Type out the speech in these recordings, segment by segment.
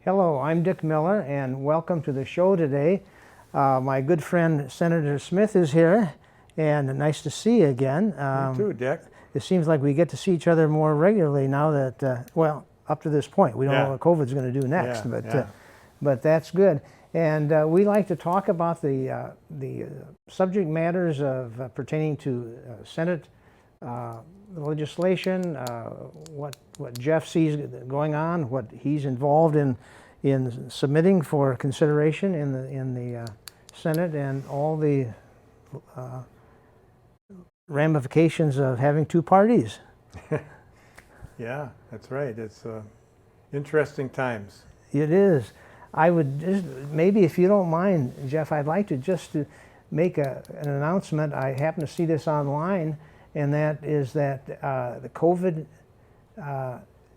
Hello, I'm Dick Miller, and welcome to the show today. My good friend Senator Smith is here, and nice to see you again. You too, Dick. It seems like we get to see each other more regularly now that, well, up to this point. We don't know what COVID's going to do next, but that's good. And we like to talk about the subject matters of pertaining to Senate legislation, what Jeff sees going on, what he's involved in submitting for consideration in the Senate, and all the ramifications of having two parties. Yeah, that's right. It's interesting times. It is. I would just, maybe if you don't mind, Jeff, I'd like to just to make an announcement. I happen to see this online, and that is that the COVID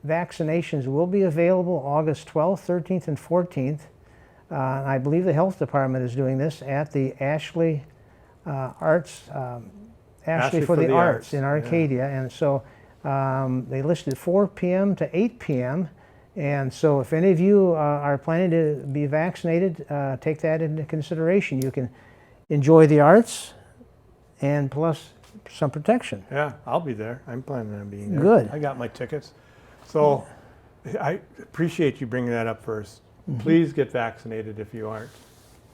vaccinations will be available August 12th, 13th, and 14th. I believe the health department is doing this at the Ashley Arts, Ashley for the Arts in Arcadia. Yeah. And so they listed 4 p.m. to 8 p.m. And so if any of you are planning to be vaccinated, take that into consideration. You can enjoy the arts and plus some protection. Yeah, I'll be there. I'm planning on being there. Good. I got my tickets. So I appreciate you bringing that up first. Mm-hmm. Please get vaccinated if you aren't.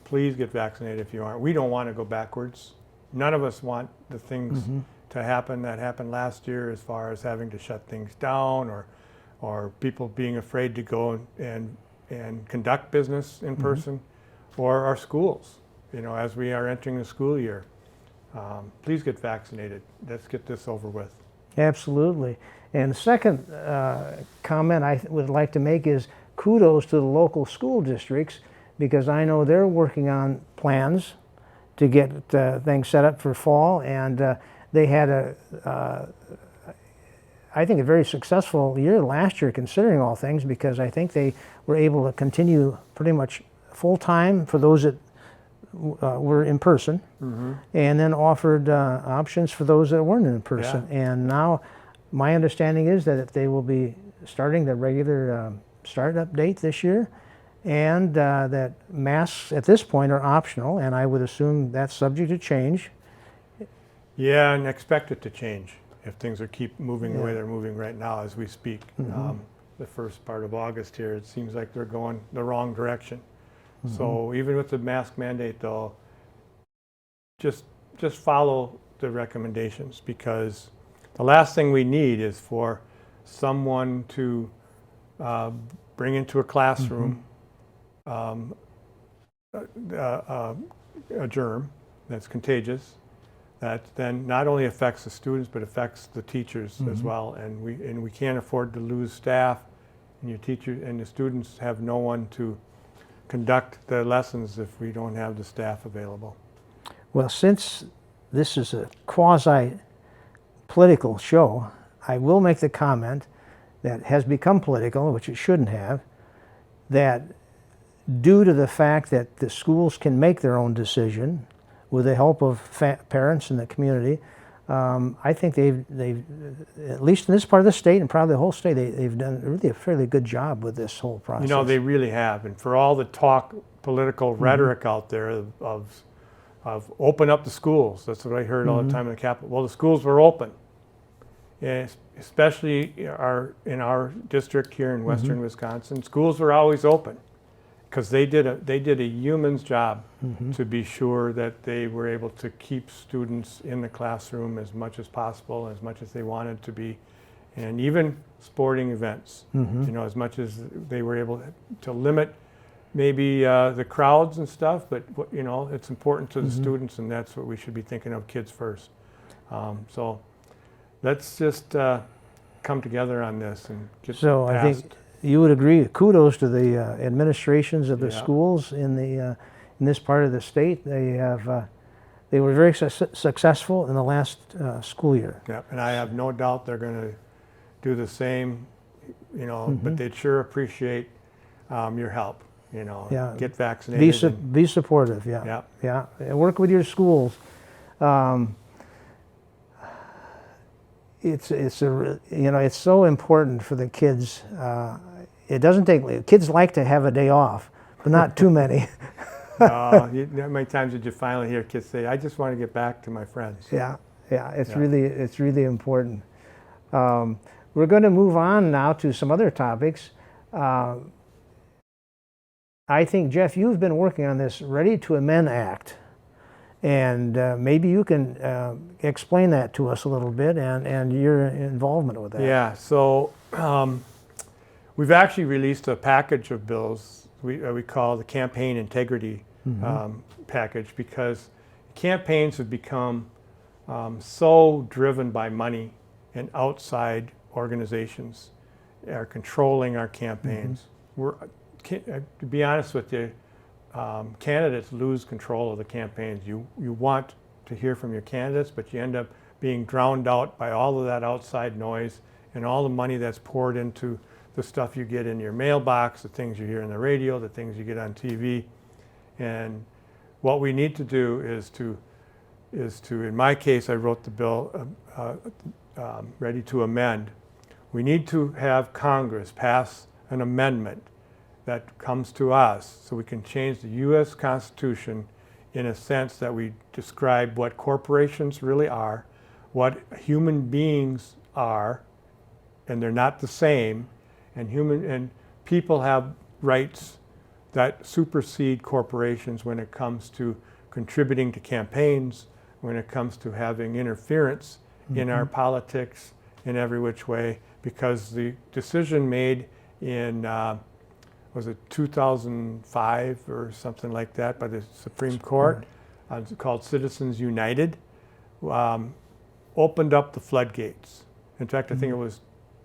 Please get vaccinated if you aren't. We don't want to go backwards. None of us want the things to happen that happened last year, as far as having to shut things down or people being afraid to go and conduct business in person, or our schools, as we are entering the school year. Please get vaccinated. Let's get this over with. Absolutely. And the second comment I would like to make is kudos to the local school districts, because I know they're working on plans to get things set up for fall, and they had I think a very successful year last year, considering all things, because I think they were able to continue pretty much full-time for those that were in person, and then offered options for those that weren't in person. Yeah. And now my understanding is that they will be starting the regular startup date this year, and that masks at this point are optional, and I would assume that's subject to change. Yeah, and expect it to change if things keep moving the way they're moving right now as we speak. The first part of August here, it seems like they're going the wrong direction. So even with the mask mandate, though, just follow the recommendations, because the last thing we need is for someone to bring into a classroom a germ that's contagious, that then not only affects the students but affects the teachers as well. And we can't afford to lose staff, and your teacher and the students have no one to conduct the lessons if we don't have the staff available. Well, since this is a quasi-political show, I will make the comment that has become political, which it shouldn't have, that due to the fact that the schools can make their own decision with the help of parents and the community, I think they've, at least in this part of the state and probably the whole state, they've done really a fairly good job with this whole process. They really have. And for all the talk, political rhetoric out there of open up the schools, that's what I heard all the time in the Capitol. Well, the schools were open, especially in our district here in western Wisconsin. Schools were always open, because they did a yeoman's job to be sure that they were able to keep students in the classroom as much as possible, as much as they wanted to be, and even sporting events, as much as they were able to limit maybe the crowds and stuff, but it's important to the students, and that's what we should be thinking of, kids first. So let's just come together on this and get so past. I think you would agree. Kudos to the administrations of the schools in this part of the state. They were very successful in the last school year. Yeah, and I have no doubt they're going to do the same. But they'd sure appreciate your help. Get vaccinated. Be supportive. Yeah. And work with your schools. It's so important for the kids it doesn't take, kids like to have a day off, but not too many. How many times did you finally hear kids say, I just want to get back to my friends? Yeah, it's really important. We're going to move on now to some other topics. I think, Jeff, you've been working on this Ready to Amend Act, and maybe you can explain that to us a little bit and your involvement with that. Yeah, so we've actually released a package of bills we call the Campaign Integrity Package, because campaigns have become so driven by money, and outside organizations are controlling our campaigns. To be honest with you, candidates lose control of the campaigns. You want to hear from your candidates, but you end up being drowned out by all of that outside noise and all the money that's poured into the stuff you get in your mailbox, the things you hear on the radio, the things you get on TV. And what we need to do is to, in my case, I wrote the bill Ready to Amend. We need to have Congress pass an amendment that comes to us so we can change the U.S. Constitution in a sense that we describe what corporations really are, what human beings are, and they're not the same, and people have rights that supersede corporations when it comes to contributing to campaigns, when it comes to having interference in our politics in every which way, because the decision made in was it 2005 or something like that by the Supreme Court, called Citizens United, opened up the floodgates. In fact, I think it was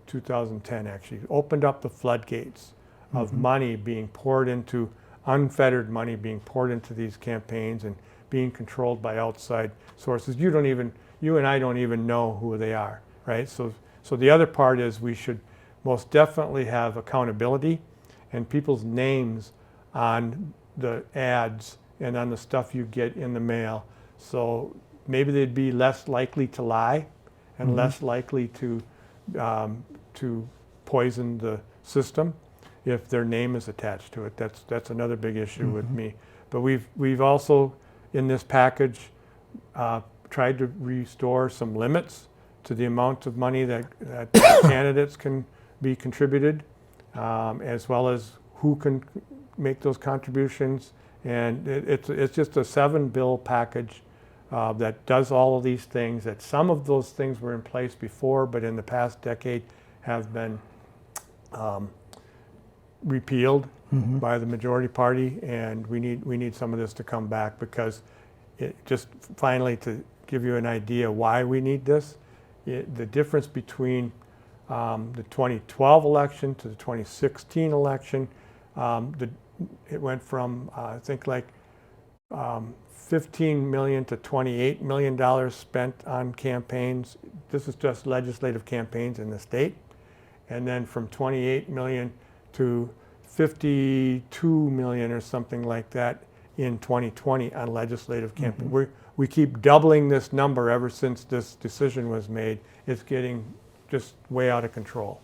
2010 actually, opened up the floodgates of money being poured into, unfettered money being poured into these campaigns and being controlled by outside sources. You and I don't even know who they are, right? So the other part is we should most definitely have accountability and people's names on the ads and on the stuff you get in the mail. So maybe they'd be less likely to lie and less likely to poison the system if their name is attached to it. That's another big issue with me. But we've also, in this package, tried to restore some limits to the amount of money that candidates can be contributed, as well as who can make those contributions. And it's just a 7-bill package that does all of these things. That some of those things were in place before, but in the past decade have been repealed by the majority party, and we need some of this to come back, because just finally, to give you an idea why we need this, the difference between the 2012 election to the 2016 election, it went from I think like $15 million to $28 million spent on campaigns. This is just legislative campaigns in the state. And then from 28 million to 52 million or something like that in 2020 on legislative campaigns. We keep doubling this number ever since this decision was made. It's getting just way out of control.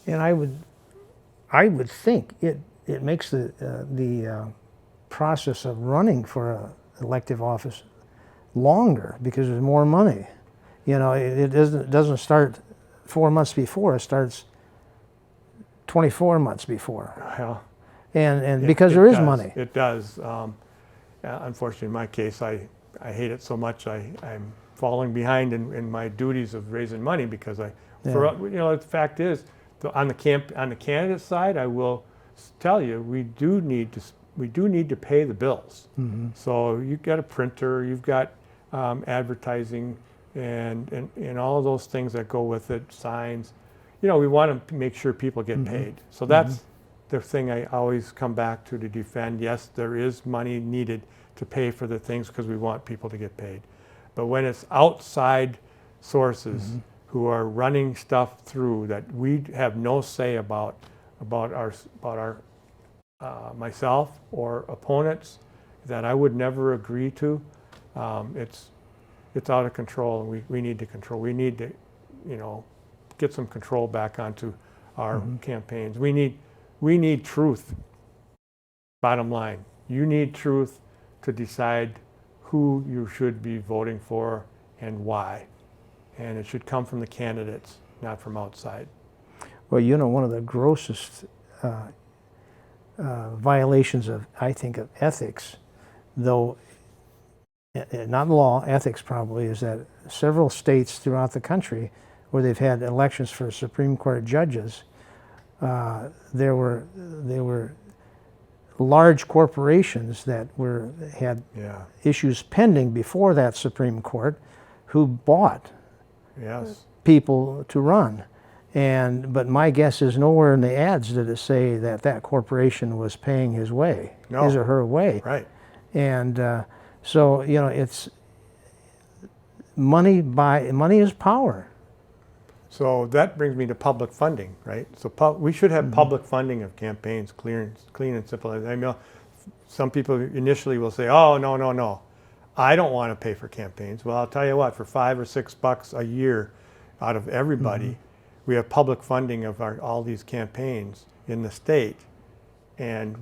And I would think it makes the process of running for an elective office longer, because there's more money. You know, it doesn't start 4 months before, it starts 24 months before. Well, and because there is money. It does. Unfortunately, in my case, I hate it so much. I'm falling behind in my duties of raising money, because the fact is, on the candidate side, I will tell you, we do need to pay the bills. So you've got a printer, you've got advertising, and all of those things that go with it, signs. You know, we want to make sure people get paid. So that's the thing I always come back to defend. Yes, there is money needed to pay for the things, because we want people to get paid. But when it's outside sources who are running stuff through that we have no say about our myself or opponents, that I would never agree to, it's out of control, and we need to control. We need to, get some control back onto our campaigns. We need We need truth. Bottom line, you need truth to decide who you should be voting for and why. And it should come from the candidates, not from outside. Well, you know, one of the grossest violations of, I think, of ethics, though not law, ethics probably, is that several states throughout the country where they've had elections for Supreme Court judges, there were large corporations that had issues pending before that Supreme Court who bought people to run. But my guess is nowhere in the ads did it say that that corporation was paying his way, his or her way. Right. And so, you know, it's money is power. So that brings me to public funding, right? So we should have public funding of campaigns, clean and simple. I mean, some people initially will say, "Oh, no, I don't want to pay for campaigns." Well, I'll tell you what, for $5 or $6 a year out of everybody, we have public funding of all these campaigns in the state, and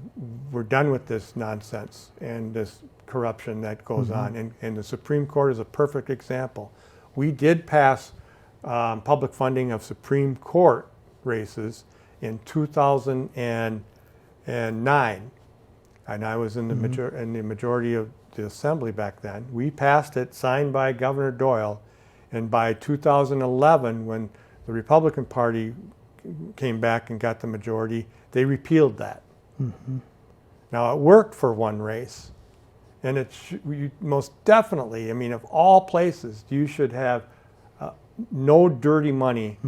we're done with this nonsense and this corruption that goes on. And the Supreme Court is a perfect example. We did pass public funding of Supreme Court races in 2009, and I was in the majority of the assembly back then. We passed it, signed by Governor Doyle, and by 2011, when the Republican Party came back and got the majority, they repealed that. Now, it worked for one race, and you most definitely, I mean, of all places, you should have no dirty money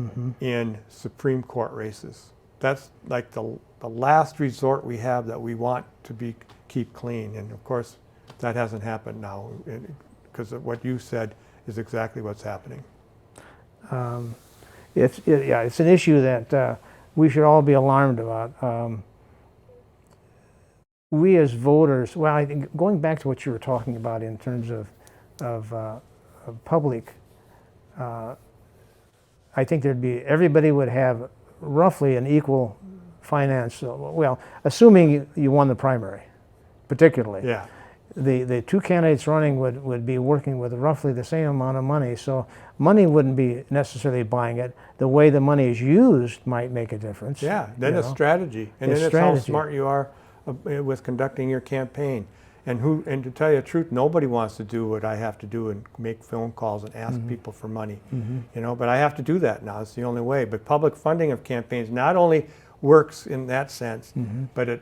in Supreme Court races. That's like the last resort we have that we want to keep clean. And of course, that hasn't happened now, because what you said is exactly what's happening. It's an issue that we should all be alarmed about. We as voters, well, I think going back to what you were talking about in terms of public, I think everybody would have roughly an equal finance, well, assuming you won the primary, particularly. Yeah. The two candidates running would be working with roughly the same amount of money, so money wouldn't be necessarily buying it. The way the money is used might make a difference. Yeah, then it's strategy. And then it's how smart you are with conducting your campaign. And to tell you the truth, nobody wants to do what I have to do and make phone calls and ask people for money. You know, but I have to do that now. It's the only way. But public funding of campaigns not only works in that sense, but it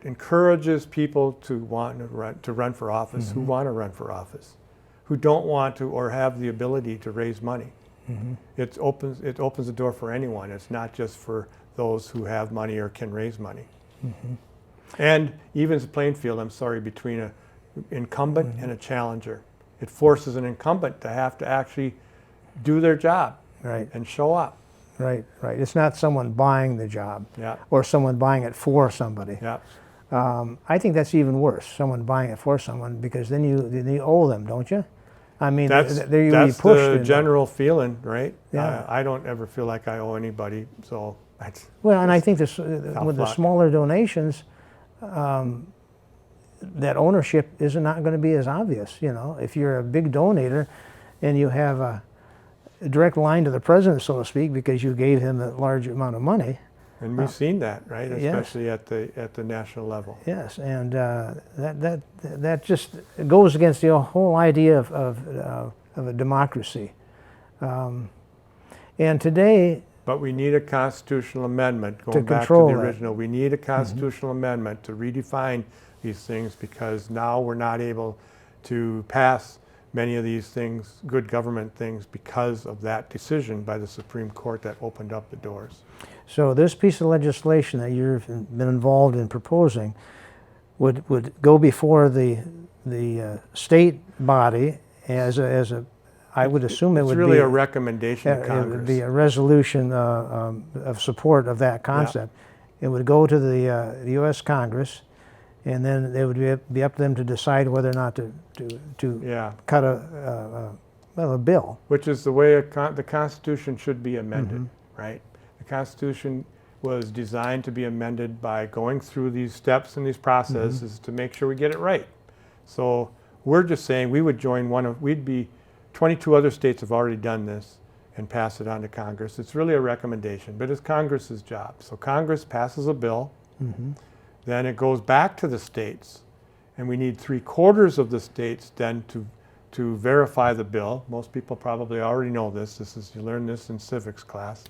encourages people to want to run for office, who want to run for office, who don't want to or have the ability to raise money. It opens the door for anyone. It's not just for those who have money or can raise money. And evens the playing field, I'm sorry, between an incumbent and a challenger. It forces an incumbent to have to actually do their job and show up. Right. It's not someone buying the job or someone buying it for somebody. I think that's even worse, someone buying it for someone, because then you owe them, don't you? I mean, that's the general feeling, right? Yeah. I don't ever feel like I owe anybody, so that's... Well, and I think with the smaller donations, that ownership is not going to be as obvious. You know, if you're a big donator and you have a direct line to the president, so to speak, because you gave him a large amount of money. And we've seen that, right? Especially at the national level. Yes, and that just goes against the whole idea of a democracy. And today. But we need a constitutional amendment, going back to the original. We need a constitutional amendment to redefine these things, because now we're not able to pass many of these things, good government things, because of that decision by the Supreme Court that opened up the doors. So this piece of legislation that you've been involved in proposing would go before the state body as a I would assume it would be... It's really a recommendation to Congress. It would be a resolution of support of that concept. It would go to the U.S. Congress, and then it would be up to them to decide whether or not to cut a bill. Which is the way the Constitution should be amended, right? The Constitution was designed to be amended by going through these steps and these processes to make sure we get it right. So we're just saying we would join we'd be, 22 other states have already done this and pass it on to Congress. It's really a recommendation, but it's Congress's job. So Congress passes a bill, then it goes back to the states, and we need 3/4 of the states then to verify the bill. Most people probably already know this. You learn this in civics class.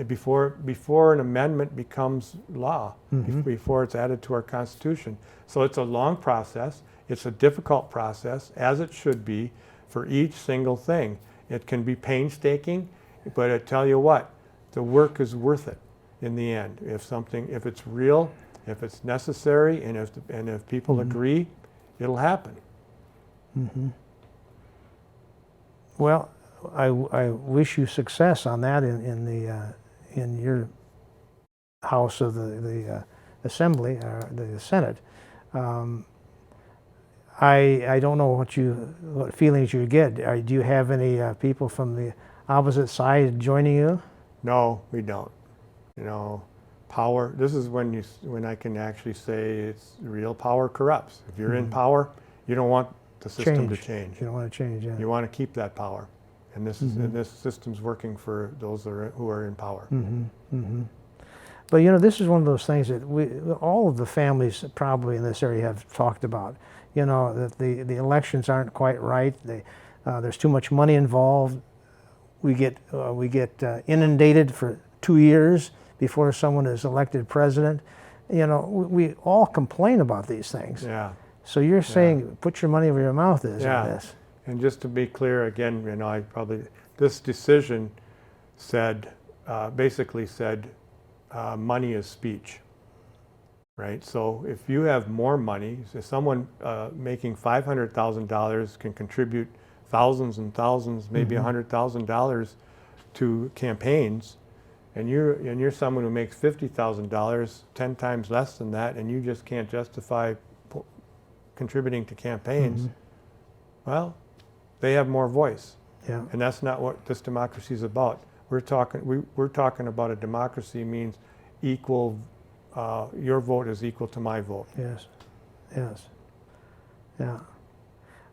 Before an amendment becomes law, before it's added to our Constitution. So it's a long process. It's a difficult process, as it should be for each single thing. It can be painstaking, but I tell you what, the work is worth it in the end. If it's real, if it's necessary, and if people agree, it'll happen. Well, I wish you success on that in your house of the Assembly, the Senate. I don't know what feelings you get. Do you have any people from the opposite side joining you? No, we don't. You know, power. This is when I can actually say it's real power corrupts. If you're in power, you don't want the system to change. You don't want to change. Yeah. You want to keep that power. And this system's working for those who are in power. But you know, this is one of those things that all of the families probably in this area have talked about. You know, that the elections aren't quite right. There's too much money involved. We get inundated for 2 years before someone is elected president. You know, we all complain about these things. Yeah. So you're saying put your money where your mouth is on this. And just to be clear again, you know, this decision basically said money is speech, right? So if you have more money, if someone making $500,000 can contribute thousands and thousands, maybe $100,000 to campaigns, and you're someone who makes $50,000, 10 times less than that, and you just can't justify contributing to campaigns, well, they have more voice. Yeah. And that's not what this democracy is about. We're talking about a democracy means equal, your vote is equal to my vote. Yes. Yeah.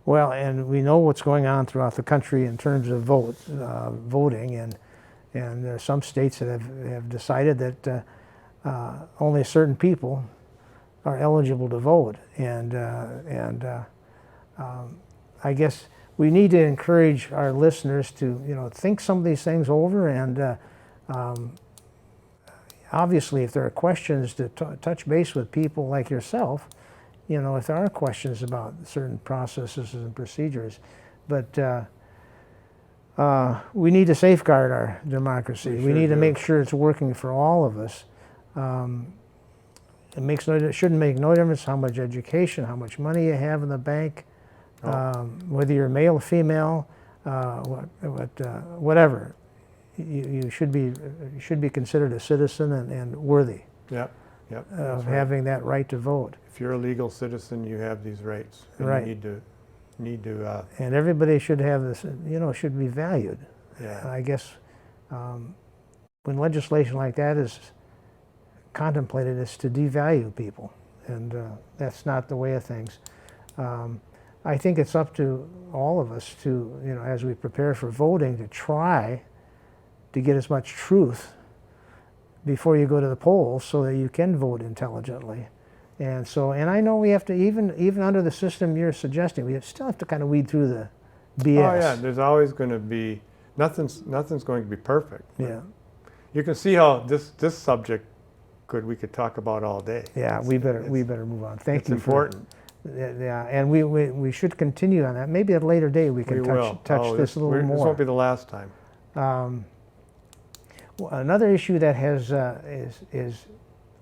Well, and we know what's going on throughout the country in terms of voting, and there are some states that have decided that only certain people are eligible to vote, and I guess we need to encourage our listeners to think some of these things over, and obviously if there are questions, to touch base with people like yourself, if there are questions about certain processes and procedures. But we need to safeguard our democracy. We need to make sure it's working for all of us. It shouldn't make no difference how much education, how much money you have in the bank, whether you're male or female, whatever. You should be considered a citizen and worthy of having that right to vote. If you're a legal citizen, you have these rights. And right. You need to. And everybody should have this. Should be valued. Yeah. I guess when legislation like that is contemplated, it's to devalue people, and that's not the way of things. I think it's up to all of us to, as we prepare for voting, to try to get as much truth before you go to the polls so that you can vote intelligently. And I know we have to, even under the system you're suggesting, we still have to kind of weed through the BS. Oh yeah, there's always going to be, nothing's going to be perfect. Yeah. You can see how this subject we could talk about all day. Yeah, we better move on. Thank you. It's important. Yeah, and we should continue on that. Maybe at a later date we can touch this a little more. This won't be the last time. Another issue that is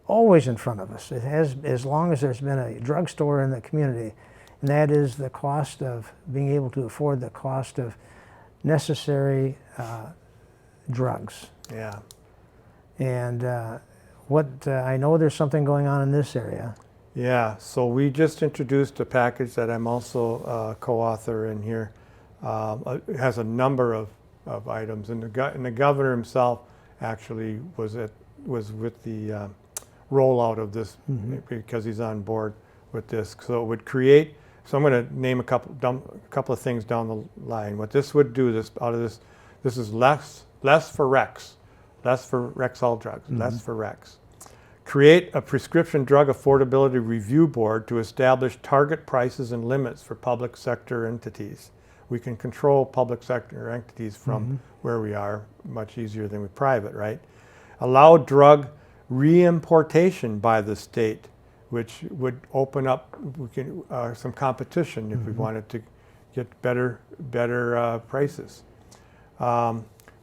always in front of us, it has as long as there's been a drugstore in the community, and that is the cost of being able to afford the cost of necessary drugs. Yeah. And I know there's something going on in this area. Yeah, so we just introduced a package that I'm also a co-author in here. It has a number of items, and the governor himself actually was was with the rollout of this because he's on board with this. So it would create. So I'm going to name a couple of things down the line. What this would do, this is less for Rex, less for Rexall drugs, less for Rex. Create a prescription drug affordability review board to establish target prices and limits for public sector entities. We can control public sector entities from where we are much easier than with private, right? Allow drug reimportation by the state, which would open up some competition if we wanted to get better prices.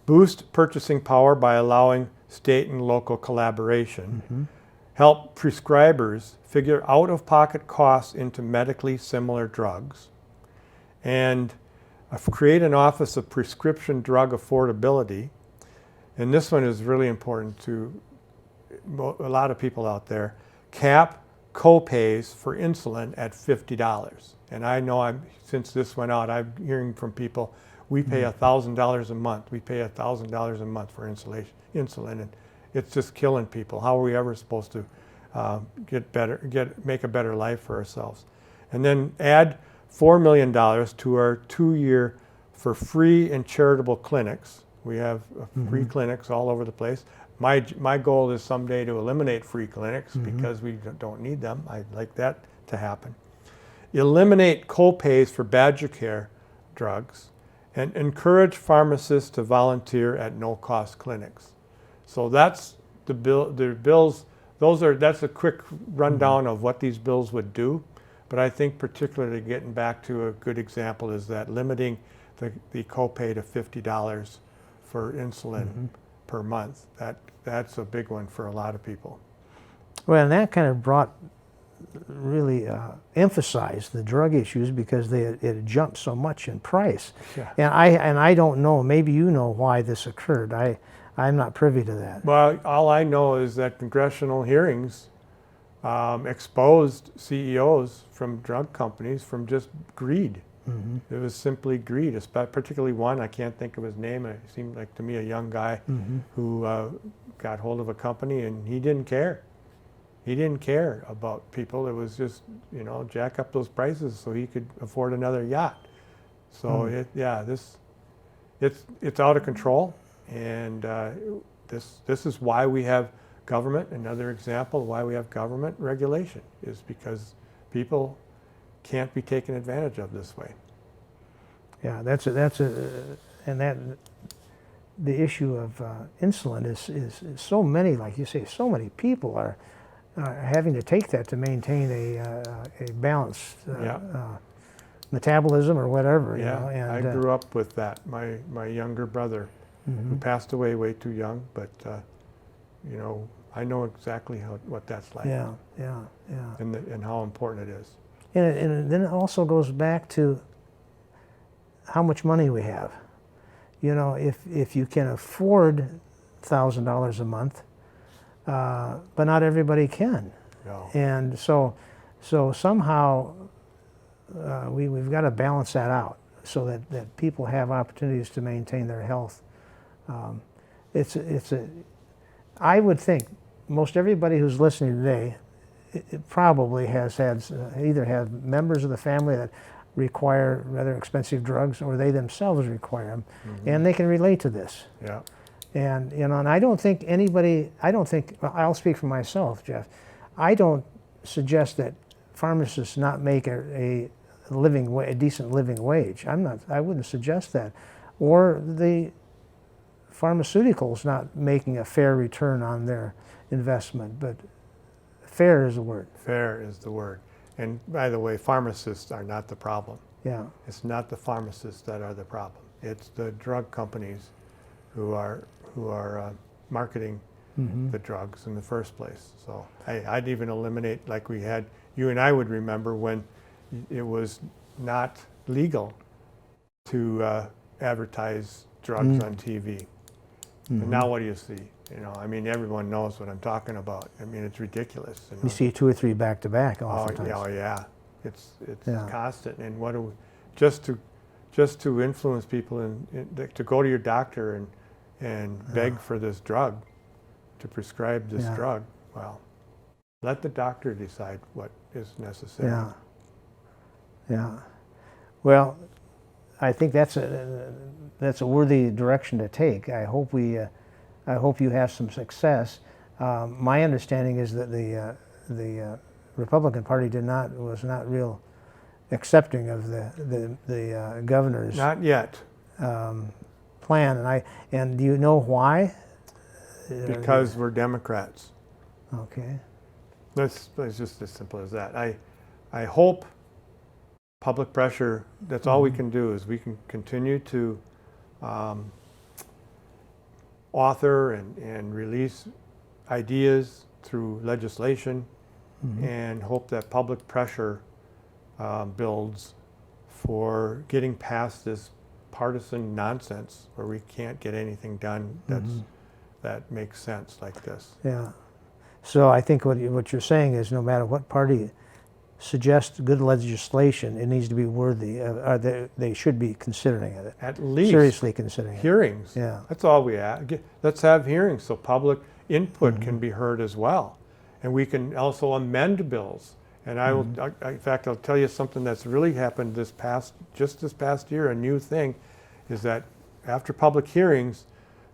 Boost purchasing power by allowing state and local collaboration. Help prescribers figure out-of-pocket costs into medically similar drugs. And create an Office of Prescription Drug Affordability. And this one is really important to a lot of people out there. Cap co-pays for insulin at $50. And I know since this went out, I'm hearing from people, we pay $1,000 a month. We pay $1,000 a month for insulin, and it's just killing people. How are we ever supposed to make a better life for ourselves? And then add $4 million to our 2-year for free and charitable clinics. We have free clinics all over the place. My goal is someday to eliminate free clinics because we don't need them. I'd like that to happen. Eliminate co-pays for Badger Care drugs and encourage pharmacists to volunteer at no-cost clinics. So that's the bills. That's a quick rundown of what these bills would do. But I think particularly getting back to a good example is that limiting the copay to $50 for insulin per month. That's a big one for a lot of people. Well, and that kind of really emphasized the drug issues because it jumped so much in price. Yeah. And I don't know, maybe you know why this occurred. I'm not privy to that. Well, all I know is that congressional hearings exposed CEOs from drug companies from just greed. It was simply greed, particularly one, I can't think of his name, it seemed like to me a young guy who got hold of a company and he didn't care. He didn't care about people. It was just, jack up those prices so he could afford another yacht. So it's out of control, and this is why we have government. Another example of why we have government regulation is because people can't be taken advantage of this way. Yeah, the issue of insulin is so many, like you say, so many people are having to take that to maintain a balanced metabolism or whatever. Yeah, and I grew up with that. My younger brother, who passed away way too young, but I know exactly what that's like. Yeah. And how important it is. And then it also goes back to how much money we have. If you can afford $1,000 a month, but not everybody can. No. And so somehow we've got to balance that out so that people have opportunities to maintain their health. I would think most everybody who's listening today it probably has had either have members of the family that require rather expensive drugs, or they themselves require them, and they can relate to this. Yeah. And and I don't think anybody. I'll speak for myself, Jeff. I don't suggest that pharmacists not make a decent living wage. I wouldn't suggest that, or the pharmaceuticals not making a fair return on their investment, but fair is the word. Fair is the word. And by the way, pharmacists are not the problem. Yeah. It's not the pharmacists that are the problem. It's the drug companies who are marketing the drugs in the first place. So I'd even eliminate, like you and I would remember when it was not legal to advertise drugs on TV. And now what do you see? Everyone knows what I'm talking about. It's ridiculous. You see 2 or 3 back to back oftentimes. Oh yeah, it's constant. And what do we, just to influence people to go to your doctor and beg for this drug? to prescribe this Yeah. drug, well, let the doctor decide what is necessary. Yeah. Yeah. Well, I think that's a worthy direction to take. I hope you have some success. My understanding is that the Republican Party was not real accepting of the governor's Not yet, plan, and do you know why? because we're Democrats. Okay. That's just as simple as that. I hope public pressure, that's all we can do, is we can continue to author and release ideas through legislation and hope that public pressure builds for getting past this partisan nonsense where we can't get anything done that makes sense like this. Yeah. So I think what you're saying is no matter what party suggests good legislation, it needs to be worthy, or they should be considering it. At least seriously considering hearings. Yeah. That's all we ask. Let's have hearings so public input can be heard as well. And we can also amend bills. And I will, in fact, I'll tell you something that's really happened just this past year, a new thing, is that after public hearings,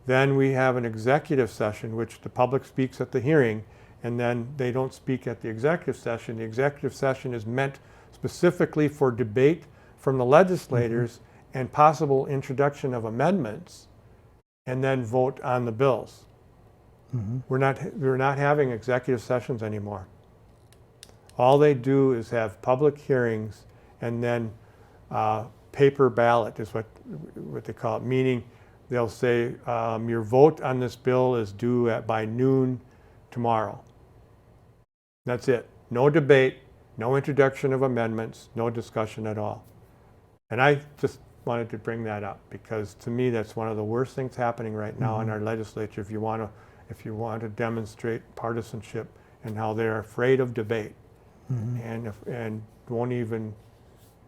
then we have an executive session, which the public speaks at the hearing, and then they don't speak at the executive session. The executive session is meant specifically for debate from the legislators and possible introduction of amendments, and then vote on the bills. We're not having executive sessions anymore. All they do is have public hearings, and then paper ballot is what they call it, meaning they'll say your vote on this bill is due by noon tomorrow. That's it. No debate, no introduction of amendments, no discussion at all. And I just wanted to bring that up because to me that's one of the worst things happening right now in our legislature. If you want to demonstrate partisanship and how they're afraid of debate and won't even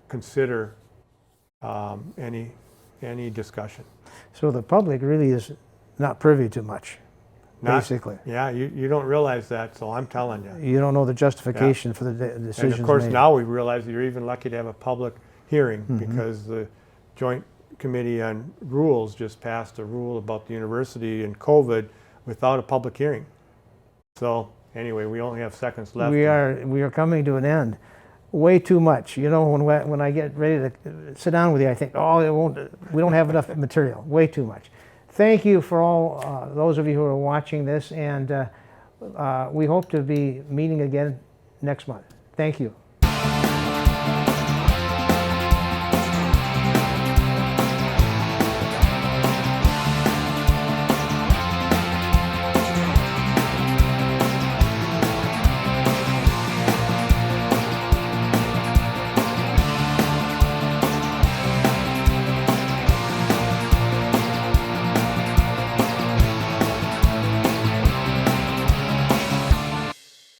consider any discussion. So the public really is not privy to much, basically. Yeah, you don't realize that, so I'm telling you. You don't know the justification for the decisions And of course made. now we realize that you're even lucky to have a public hearing because the Joint Committee on Rules just passed a rule about the university and COVID without a public hearing. So anyway, we only have seconds left. We are coming to an end. Way too much. You know, when I get ready to sit down with you, I think, we don't have enough material. Way too much. Thank you for all those of you who are watching this, and we hope to be meeting again next month. Thank you.